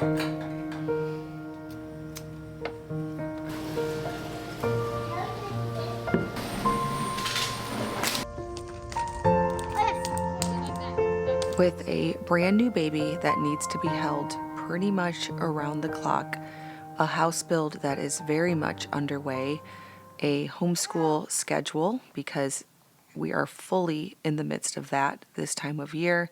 With a brand new baby that needs to be held pretty much around the clock, a house build that is very much underway, a homeschool schedule because we are fully in the midst of that this time of year,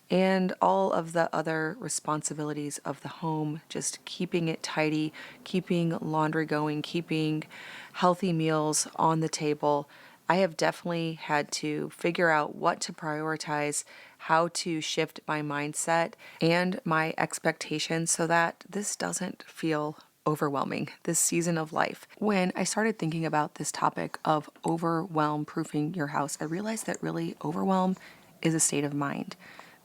and all of the other responsibilities of the home, just keeping it tidy, keeping laundry going, keeping healthy meals on the table. I have definitely had to figure out what to prioritize, how to shift my mindset and my expectations so that this doesn't feel overwhelming this season of life. When I started thinking about this topic of overwhelm-proofing your house, I realized that really overwhelm is a state of mind.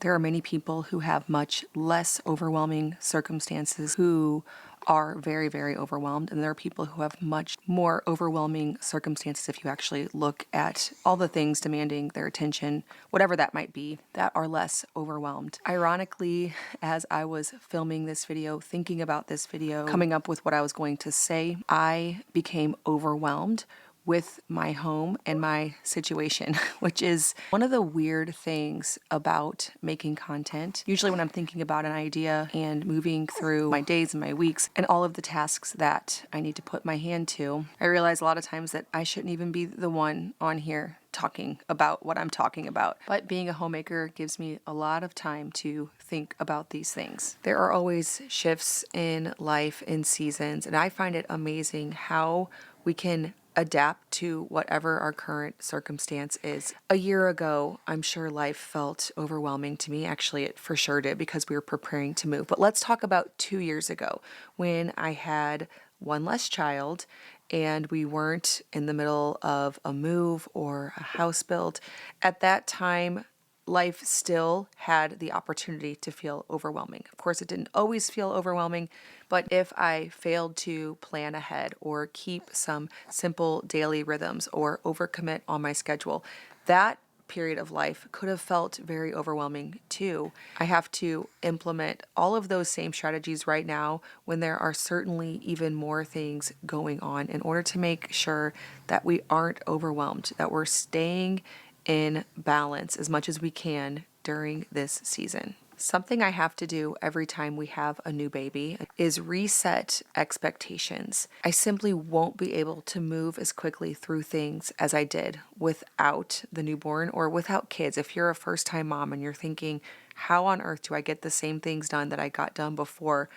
There are many people who have much less overwhelming circumstances who are very, very overwhelmed. And there are people who have much more overwhelming circumstances, if you actually look at all the things demanding their attention, whatever that might be, that are less overwhelmed. Ironically, as I was filming this video, thinking about this video, coming up with what I was going to say, I became overwhelmed with my home and my situation, which is one of the weird things about making content. Usually when I'm thinking about an idea and moving through my days and my weeks and all of the tasks that I need to put my hand to, I realize a lot of times that I shouldn't even be the one on here talking about what I'm talking about. But being a homemaker gives me a lot of time to think about these things. There are always shifts in life, in seasons, and I find it amazing how we can adapt to whatever our current circumstance is. A year ago, I'm sure life felt overwhelming to me. Actually, it for sure did because we were preparing to move. But let's talk about 2 years ago when I had one less child and we weren't in the middle of a move or a house build. At that time, life still had the opportunity to feel overwhelming. Of course, it didn't always feel overwhelming, but if I failed to plan ahead or keep some simple daily rhythms or overcommit on my schedule, that period of life could have felt very overwhelming too. I have to implement all of those same strategies right now when there are certainly even more things going on in order to make sure that we aren't overwhelmed, that we're staying in balance as much as we can during this season. Something I have to do every time we have a new baby is reset expectations. I simply won't be able to move as quickly through things as I did without the newborn or without kids. If you're a first-time mom and you're thinking, how on earth do I get the same things done that I got done before?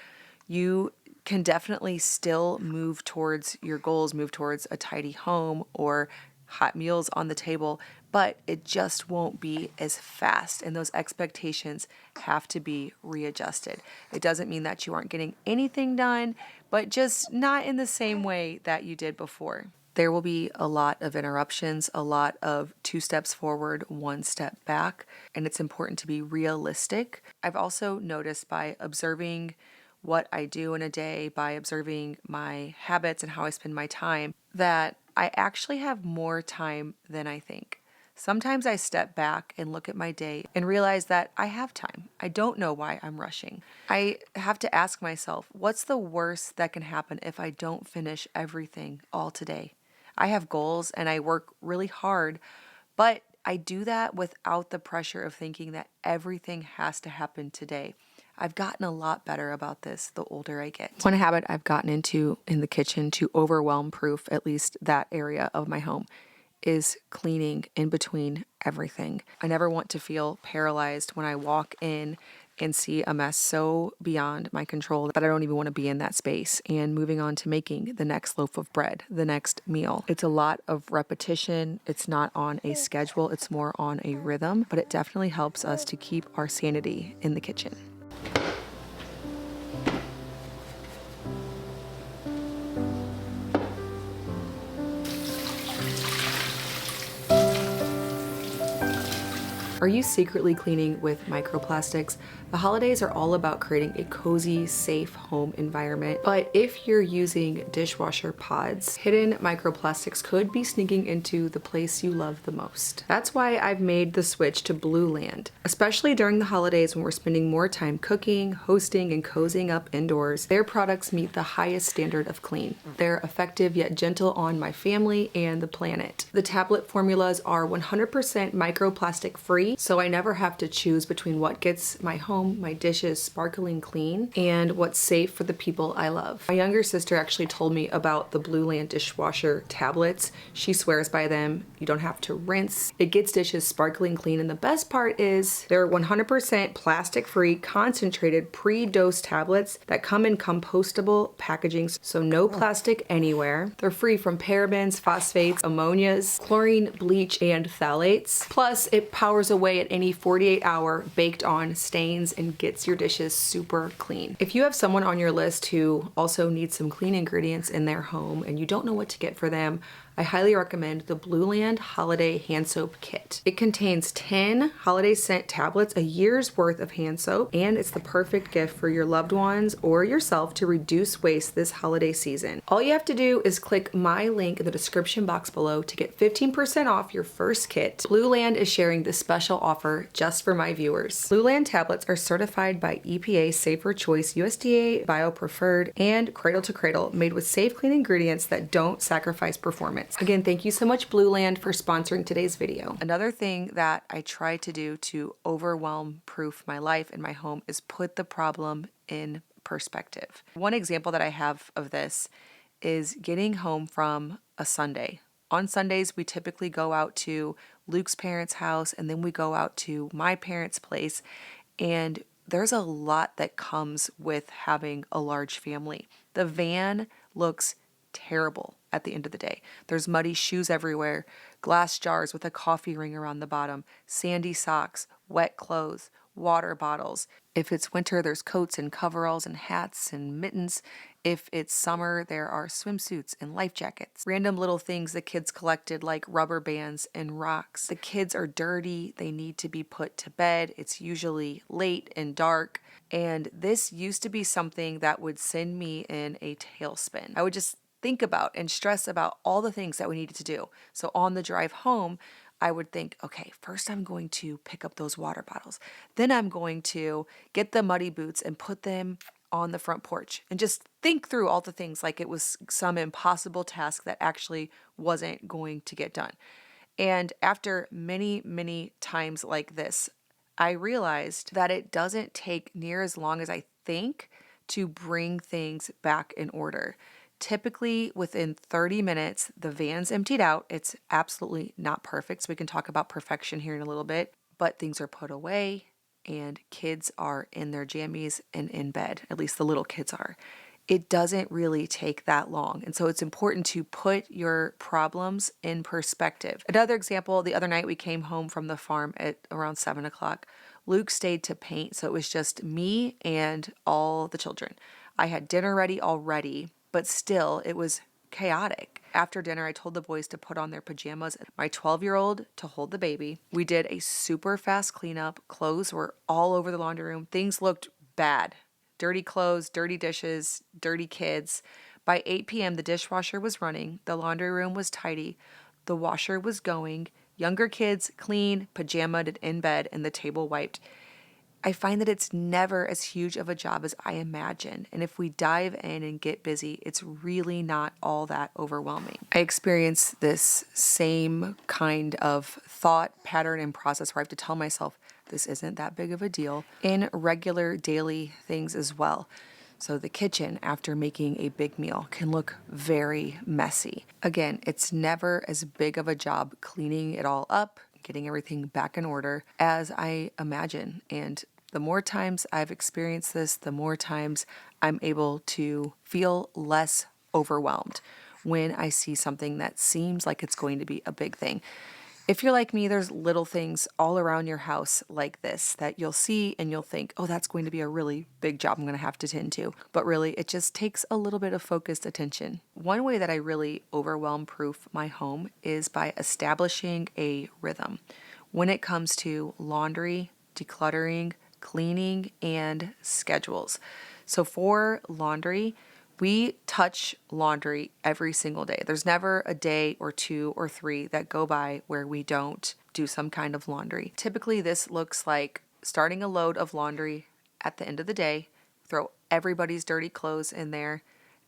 You can definitely still move towards your goals, move towards a tidy home or hot meals on the table, but it just won't be as fast, and those expectations have to be readjusted. It doesn't mean that you aren't getting anything done, but just not in the same way that you did before. There will be a lot of interruptions, a lot of 2 steps forward, 1 step back, and it's important to be realistic. I've also noticed by observing what I do in a day, by observing my habits and how I spend my time, that I actually have more time than I think. Sometimes I step back and look at my day and realize that I have time. I don't know why I'm rushing. I have to ask myself, what's the worst that can happen if I don't finish everything all today? I have goals and I work really hard, but I do that without the pressure of thinking that everything has to happen today. I've gotten a lot better about this the older I get. One habit I've gotten into in the kitchen to overwhelm-proof at least that area of my home is cleaning in between everything. I never want to feel paralyzed when I walk in and see a mess so beyond my control that I don't even want to be in that space and moving on to making the next loaf of bread, the next meal. It's a lot of repetition. It's not on a schedule. It's more on a rhythm, but it definitely helps us to keep our sanity in the kitchen. Are you secretly cleaning with microplastics? The holidays are all about creating a cozy, safe home environment, but if you're using dishwasher pods, hidden microplastics could be sneaking into the place you love the most. That's why I've made the switch to Blue Land. Especially during the holidays when we're spending more time cooking, hosting, and cozying up indoors, their products meet the highest standard of clean. They're effective yet gentle on my family and the planet. The tablet formulas are 100% microplastic free, so I never have to choose between what gets my home, my dishes sparkling clean, and what's safe for the people I love. My younger sister actually told me about the Blue Land dishwasher tablets. She swears by them. You don't have to rinse. It gets dishes sparkling clean, and the best part is they're 100% plastic-free, concentrated, pre-dosed tablets that come in compostable packaging, so no plastic anywhere. They're free from parabens, phosphates, ammonias, chlorine, bleach, and phthalates. Plus, it powers away at any 48-hour baked-on stains and gets your dishes super clean. If you have someone on your list who also needs some clean ingredients in their home and you don't know what to get for them, I highly recommend the Blue Land Holiday Hand Soap Kit. It contains 10 holiday scent tablets, a year's worth of hand soap, and it's the perfect gift for your loved ones or yourself to reduce waste this holiday season. All you have to do is click my link in the description box below to get 15% off your first kit. Blue Land is sharing this special offer just for my viewers. Blue Land tablets are certified by EPA Safer Choice, USDA Bio-Preferred, and Cradle to Cradle, made with safe, clean ingredients that don't sacrifice performance. Again, thank you so much, Blue Land, for sponsoring today's video. Another thing that I try to do to overwhelm-proof my life and my home is put the problem in perspective. One example that I have of this is getting home from a Sunday. On Sundays, we typically go out to Luke's parents' house, and then we go out to my parents' place, and there's a lot that comes with having a large family. The van looks terrible at the end of the day. There's muddy shoes everywhere, glass jars with a coffee ring around the bottom, sandy socks, wet clothes, water bottles. If it's winter, there's coats and coveralls and hats and mittens. If it's summer, there are swimsuits and life jackets. Random little things the kids collected like rubber bands and rocks. The kids are dirty. They need to be put to bed. It's usually late and dark. And this used to be something that would send me in a tailspin. I would just think about and stress about all the things that we needed to do. So on the drive home, I would think, okay, first I'm going to pick up those water bottles. Then I'm going to get the muddy boots and put them on the front porch, and just think through all the things like it was some impossible task that actually wasn't going to get done. And after many, many times like this, I realized that it doesn't take near as long as I think to bring things back in order. Typically within 30 minutes, the van's emptied out. It's absolutely not perfect, so we can talk about perfection here in a little bit, but things are put away and kids are in their jammies and in bed. At least the little kids are. It doesn't really take that long. And so it's important to put your problems in perspective. Another example, the other night we came home from the farm at around 7 o'clock. Luke stayed to paint, so it was just me and all the children. I had dinner ready already, but still it was chaotic. After dinner, I told the boys to put on their pajamas, my 12-year-old to hold the baby. We did a super fast cleanup. Clothes were all over the laundry room. Things looked bad. Dirty clothes, dirty dishes, dirty kids. By 8 p.m., the dishwasher was running. The laundry room was tidy. The washer was going. Younger kids clean, pajamaed, and in bed, and the table wiped. I find that it's never as huge of a job as I imagine. And if we dive in and get busy, it's really not all that overwhelming. I experience this same kind of thought pattern and process where I have to tell myself, this isn't that big of a deal, in regular daily things as well. So the kitchen, after making a big meal, can look very messy. Again, it's never as big of a job cleaning it all up, getting everything back in order as I imagine. And the more times I've experienced this, the more times I'm able to feel less overwhelmed when I see something that seems like it's going to be a big thing. If you're like me, there's little things all around your house like this that you'll see and you'll think, oh, that's going to be a really big job I'm going to have to tend to. But really, it just takes a little bit of focused attention. One way that I really overwhelm-proof my home is by establishing a rhythm. when it comes to laundry, decluttering, cleaning, and schedules. So for laundry, we touch laundry every single day. There's never a day or two or three that go by where we don't do some kind of laundry. Typically, this looks like starting a load of laundry at the end of the day, throw everybody's dirty clothes in there.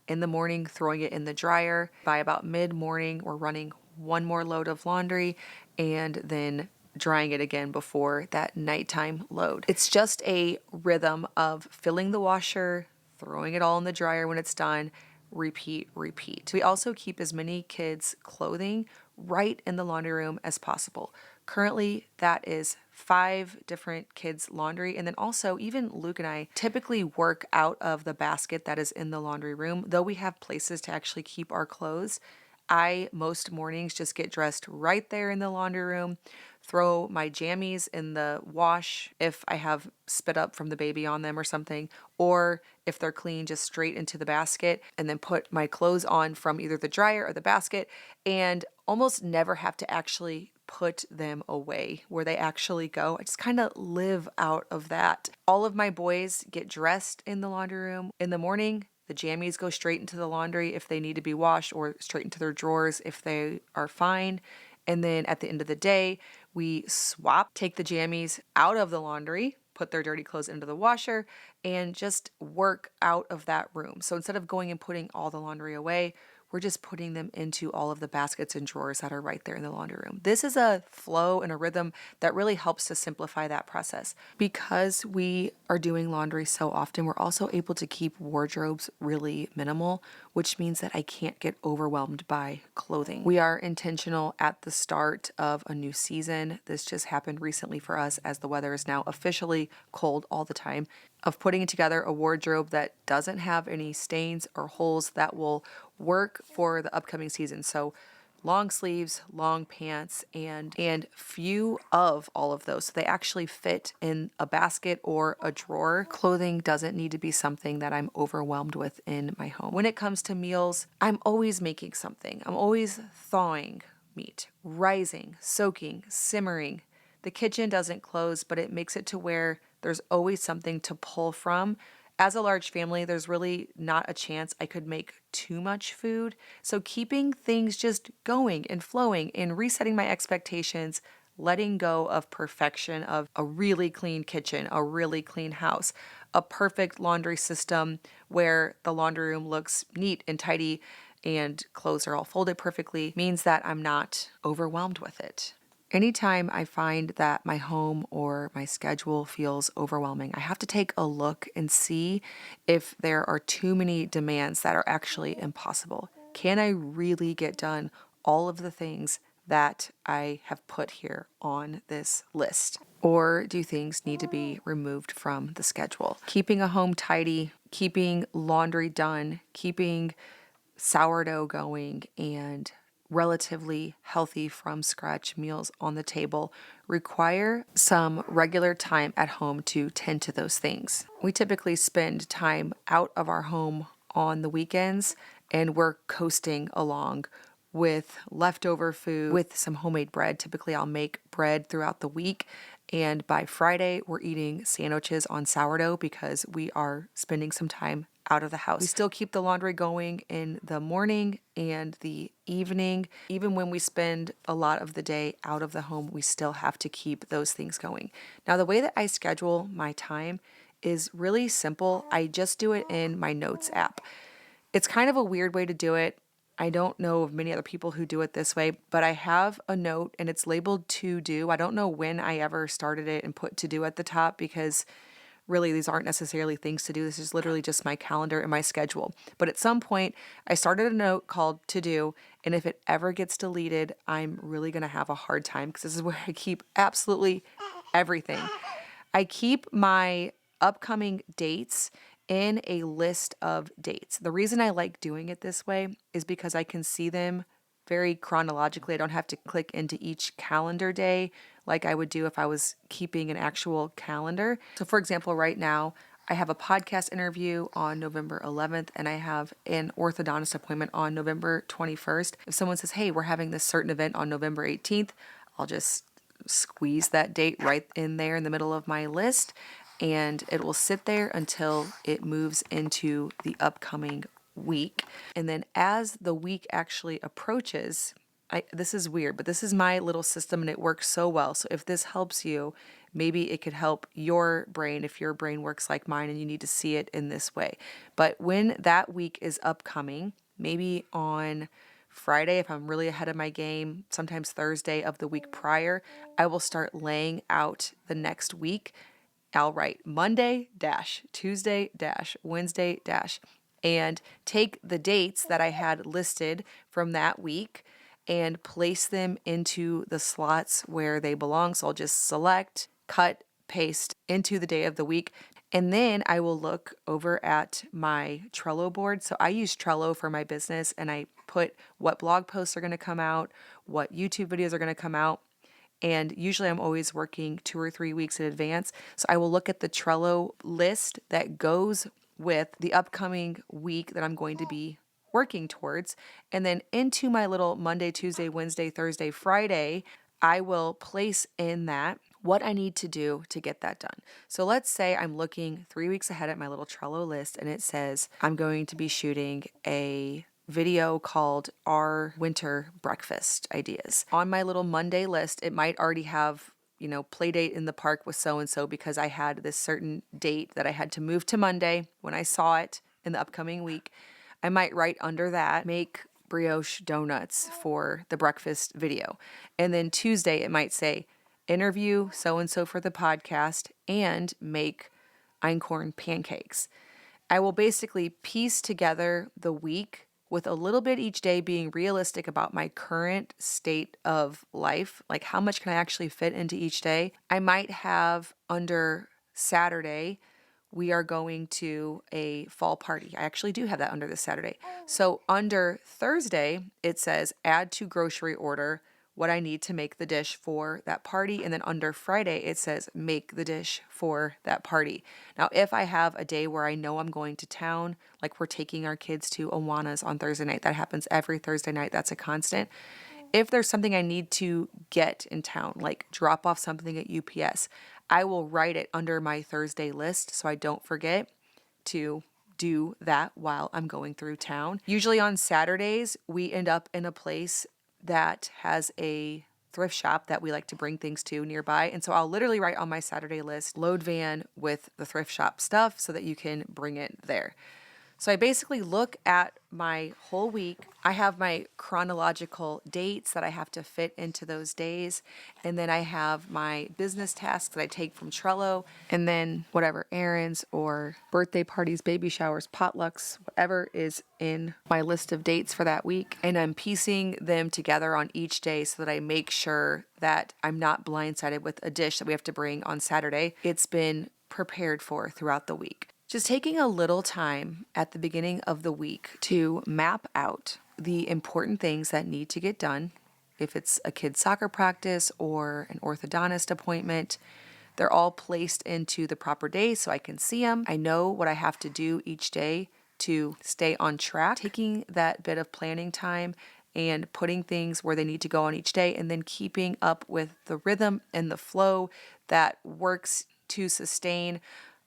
In the morning, throwing it in the dryer. By about mid-morning, we're running one more load of laundry and then drying it again before that nighttime load. It's just a rhythm of filling the washer, throwing it all in the dryer when it's done, repeat, repeat. We also keep as many kids' clothing right in the laundry room as possible. Currently, that is 5 different kids' laundry. And then also, even Luke and I typically work out of the basket that is in the laundry room. Though we have places to actually keep our clothes, I most mornings just get dressed right there in the laundry room, throw my jammies in the wash if I have spit up from the baby on them or something, or if they're clean, just straight into the basket, and then put my clothes on from either the dryer or the basket, and almost never have to actually put them away where they actually go. I just kind of live out of that. All of my boys get dressed in the laundry room in the morning. The jammies go straight into the laundry if they need to be washed, or straight into their drawers if they are fine. And then at the end of the day, we swap, take the jammies out of the laundry, put their dirty clothes into the washer, and just work out of that room. So instead of going and putting all the laundry away, we're just putting them into all of the baskets and drawers that are right there in the laundry room. This is a flow and a rhythm that really helps to simplify that process. Because we are doing laundry so often, we're also able to keep wardrobes really minimal, which means that I can't get overwhelmed by clothing. We are intentional at the start of a new season. This just happened recently for us as the weather is now officially cold all the time, of putting together a wardrobe that doesn't have any stains or holes that will work for the upcoming season. So long sleeves, long pants, and few of all of those. So they actually fit in a basket or a drawer. Clothing doesn't need to be something that I'm overwhelmed with in my home. When it comes to meals, I'm always making something. I'm always thawing meat, rising, soaking, simmering. The kitchen doesn't close, but it makes it to where there's always something to pull from. As a large family, there's really not a chance I could make too much food. So keeping things just going and flowing and resetting my expectations, letting go of perfection of a really clean kitchen, a really clean house, a perfect laundry system where the laundry room looks neat and tidy and clothes are all folded perfectly, means that I'm not overwhelmed with it. Anytime I find that my home or my schedule feels overwhelming, I have to take a look and see if there are too many demands that are actually impossible. Can I really get done all of the things that I have put here on this list? Or do things need to be removed from the schedule? Keeping a home tidy, keeping laundry done, keeping sourdough going, and relatively healthy from scratch meals on the table require some regular time at home to tend to those things. We typically spend time out of our home on the weekends, and we're coasting along with leftover food, with some homemade bread. Typically, I'll make bread throughout the week, and by Friday, we're eating sandwiches on sourdough because we are spending some time out of the house. We still keep the laundry going in the morning and the evening. Even when we spend a lot of the day out of the home, we still have to keep those things going. Now, the way that I schedule my time is really simple. I just do it in my notes app. It's kind of a weird way to do it. I don't know of many other people who do it this way, but I have a note and it's labeled to do. I don't know when I ever started it and put to do at the top because really these aren't necessarily things to do. This is literally just my calendar and my schedule. But at some point, I started a note called to do, and if it ever gets deleted, I'm really going to have a hard time because this is where I keep absolutely everything. I keep my upcoming dates in a list of dates. The reason I like doing it this way is because I can see them very chronologically. I don't have to click into each calendar day like I would do if I was keeping an actual calendar. So for example, right now, I have a podcast interview on November 11th and I have an orthodontist appointment on November 21st. If someone says, hey, we're having this certain event on November 18th, I'll just squeeze that date right in there in the middle of my list, and it will sit there until it moves into the upcoming week. And then as the week actually approaches, this is weird, but this is my little system and it works so well. So if this helps you, maybe it could help your brain if your brain works like mine and you need to see it in this way. But when that week is upcoming, maybe on Friday, if I'm really ahead of my game, sometimes Thursday of the week prior, I will start laying out the next week. I'll write Monday dash, Tuesday dash, Wednesday dash, and take the dates that I had listed from that week and place them into the slots where they belong. So I'll just select, cut, paste into the day of the week. And then I will look over at my Trello board. So I use Trello for my business and I put what blog posts are going to come out, what YouTube videos are going to come out. And usually I'm always working 2 or 3 weeks in advance. So I will look at the Trello list that goes with the upcoming week that I'm going to be working towards. And then into my little Monday, Tuesday, Wednesday, Thursday, Friday, I will place in that what I need to do to get that done. So let's say I'm looking 3 weeks ahead at my little Trello list and it says I'm going to be shooting a video called Our Winter Breakfast Ideas. On my little Monday list, it might already have, play date in the park with so-and-so because I had this certain date that I had to move to Monday when I saw it in the upcoming week. I might write under that, make brioche donuts for the breakfast video. And then Tuesday, it might say, interview so-and-so for the podcast and make einkorn pancakes. I will basically piece together the week with a little bit each day being realistic about my current state of life, like how much can I actually fit into each day. I might have under Saturday, we are going to a fall party. I actually do have that under this Saturday. So under Thursday, it says add to grocery order what I need to make the dish for that party. And then under Friday, it says make the dish for that party. Now, if I have a day where I know I'm going to town, like we're taking our kids to Awana's on Thursday night, that happens every Thursday night, that's a constant. If there's something I need to get in town, like drop off something at UPS, I will write it under my Thursday list so I don't forget to do that while I'm going through town. Usually on Saturdays, we end up in a place that has a thrift shop that we like to bring things to nearby. And so I'll literally write on my Saturday list, load van with the thrift shop stuff so that you can bring it there. So I basically look at my whole week. I have my chronological dates that I have to fit into those days. And then I have my business tasks that I take from Trello. And then whatever errands or birthday parties, baby showers, potlucks, whatever is in my list of dates for that week. And I'm piecing them together on each day so that I make sure that I'm not blindsided with a dish that we have to bring on Saturday. It's been prepared for throughout the week. Just taking a little time at the beginning of the week to map out the important things that need to get done. If it's a kid's soccer practice or an orthodontist appointment, they're all placed into the proper days so I can see them. I know what I have to do each day to stay on track. Taking that bit of planning time and putting things where they need to go on each day and then keeping up with the rhythm and the flow that works to sustain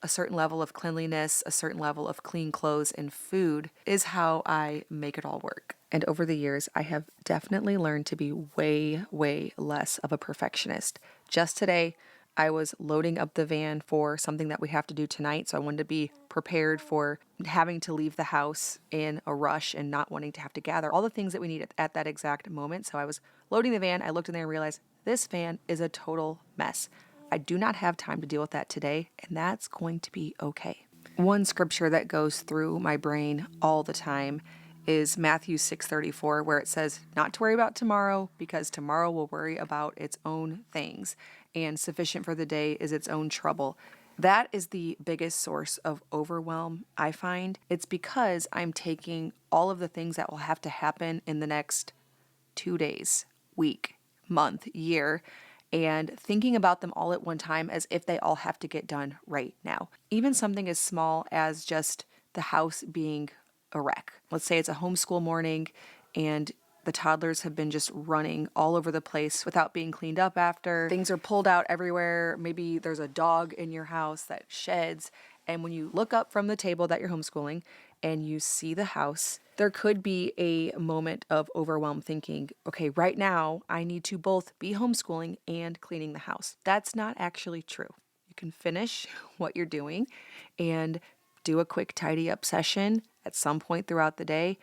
a certain level of cleanliness, a certain level of clean clothes and food is how I make it all work. And over the years, I have definitely learned to be way, way less of a perfectionist. Just today, I was loading up the van for something that we have to do tonight. So I wanted to be prepared for having to leave the house in a rush and not wanting to have to gather all the things that we need at that exact moment. So I was loading the van. I looked in there and realized this van is a total mess. I do not have time to deal with that today, and that's going to be okay. One scripture that goes through my brain all the time is Matthew 6:34, where it says, not to worry about tomorrow, because tomorrow will worry about its own things, and sufficient for the day is its own trouble. That is the biggest source of overwhelm, I find. It's because I'm taking all of the things that will have to happen in the next 2 days, week, month, year, and thinking about them all at one time as if they all have to get done right now. Even something as small as just the house being a wreck. Let's say it's a homeschool morning and The toddlers have been just running all over the place without being cleaned up after. Things are pulled out everywhere. Maybe there's a dog in your house that sheds. And when you look up from the table that you're homeschooling and you see the house, there could be a moment of overwhelm thinking, okay, right now I need to both be homeschooling and cleaning the house. That's not actually true. You can finish what you're doing and do a quick tidy up session at some point throughout the day.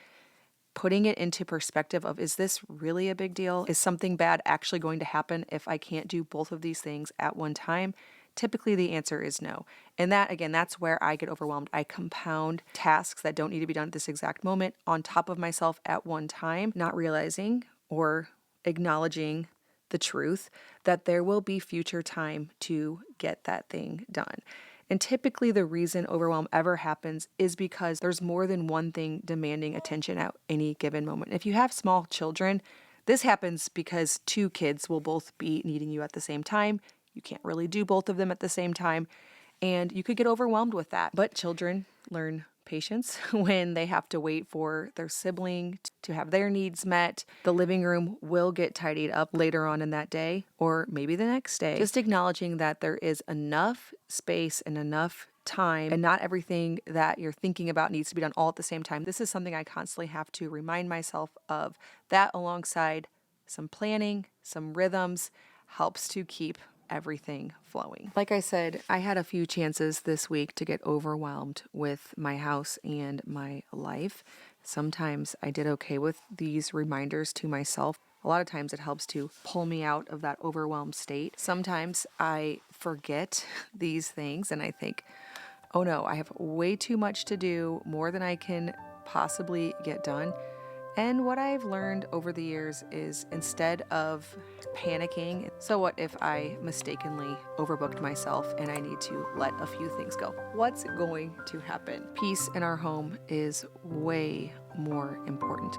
Putting it into perspective of, is this really a big deal? Is something bad actually going to happen if I can't do both of these things at one time? Typically the answer is no. And that, again, that's where I get overwhelmed. I compound tasks that don't need to be done at this exact moment on top of myself at one time, not realizing or acknowledging the truth that there will be future time to get that thing done. And typically the reason overwhelm ever happens is because there's more than one thing demanding attention at any given moment. If you have small children, this happens because two kids will both be needing you at the same time. You can't really do both of them at the same time, and you could get overwhelmed with that. But children learn patience when they have to wait for their sibling to have their needs met. The living room will get tidied up later on in that day, or maybe the next day. Just acknowledging that there is enough space and enough time, and not everything that you're thinking about needs to be done all at the same time. This is something I constantly have to remind myself of. That, alongside some planning, some rhythms, helps to keep everything flowing. Like I said, I had a few chances this week to get overwhelmed with my house and my life. Sometimes I did okay with these reminders to myself. A lot of times it helps to pull me out of that overwhelmed state. Sometimes I forget these things and I think, oh no, I have way too much to do, more than I can possibly get done. And what I've learned over the years is, instead of panicking, so what if I mistakenly overbooked myself and I need to let a few things go? What's going to happen? Peace in our home is way more important.